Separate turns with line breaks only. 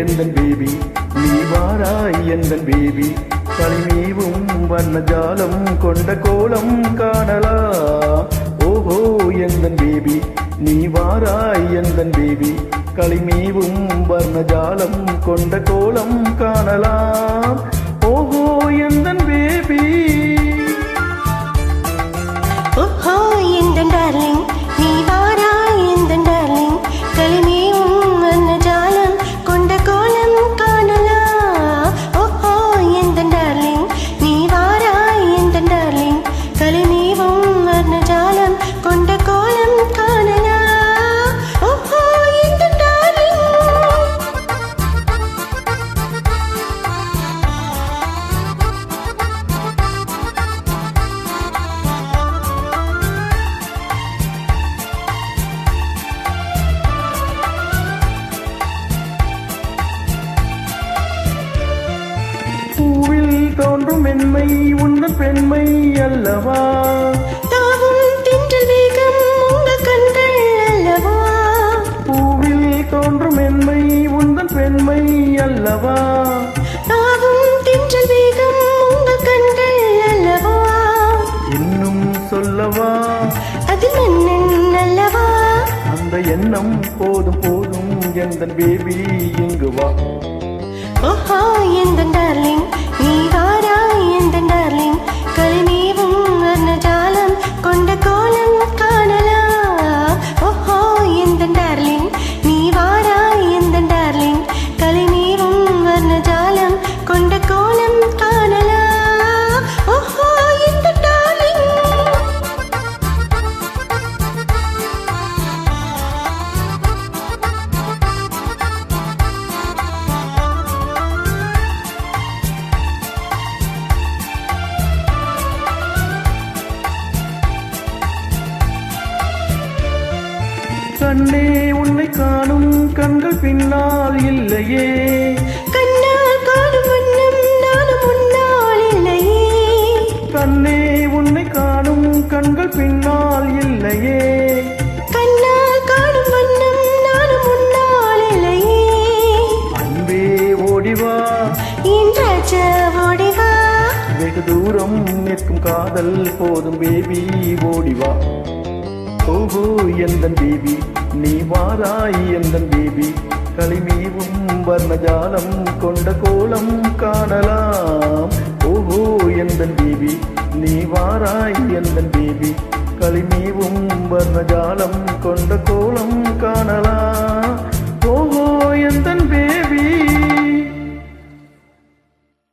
எந்தன் பேபி நீ வாராய் எந்தன் பேபி களிமீவும் வண்ணஜாலம் கொண்ட கோலம் காணலாம். ஓஹோ எந்தன் பேபி நீ வாராய் எந்தன் பேபி களிமீவும் வர்ணஜாலம் கொண்ட கோலம் காணலாம். ஓஹோ எந்தன் பேபி.
ஓஹோ எந்தன் டார்லிங் நீ வாராய் எந்தன் டார்லிங் களிமீவும் வர்ணஜாலம் கொண்ட கோலம் காணலாம். ஓஹோ எந்தன் டார்லிங் நீ வாராய் எந்தன் டார்லிங் களிமீவும் வர்ணஜாலம் கொண்ட கோலம் காணலாம். ஓஹோ எந்தன் டார்லிங்.
பூவில் தோன்றும் மென்மை உந்தன் பெண்மை அல்லவா
தாவும் திங்கள் வேகம் உங்கள் கண்கள் அல்லவா.
பூவில் தோன்றும் மென்மை உந்தன் பெண்மை அல்லவா
தாவும் திங்கள் வேகம் உங்கள் கண்கள் அல்லவா.
இன்னும் சொல்லவா
அது மன்னன் அல்லவா.
அந்த எண்ணம் போதும் போதும் எந்தன் பேபி இங்கு வா.
ஓஹோ எந்தன் டார்லிங் நீ வாராய் எந்தன் டார்லிங் களிமீவும் வர்ணஜாலம் கொண்ட கோலம் காணலாம். ஓஹோ எந்தன் டார்லிங் நீ வாராய் எந்தன் டார்லிங் களிமீவும் வர்ணஜாலம் கொண்ட கோலம் காணலாம். ஓஹோ எந்தன் டார்லிங்.
கண்ணே உன்னை காணும் கண்கள் பின்னால் இல்லையே
கண்ணால் காணும் வண்ணம் நானும் முன்னால் இல்லையே.
கண்ணே உன்னை காணும் கண்கள் பின்னால் இல்லையே
கண்ணால் காணும் வண்ணம் நானும் முன்னால் இல்லையே.
அன்பே ஓடிவா
என் ராஜா ஓடிவா.
வெகு தூரம் நிற்கும் காதல் போதும் பேபி ஓடிவா. ஓஹோ எந்தன் பேபி நீ வாராய் எந்தன் பேபி களிமீவும் வர்ணஜாலம் கொண்ட கோலம் காணலாம். ஓஹோ எந்தன் பேபி நீ வாராய் எந்தன் பேபி களிமீவும் வர்ணஜாலம் கொண்ட கோலம் காணலாம். ஓஹோ எந்தன் பேபி.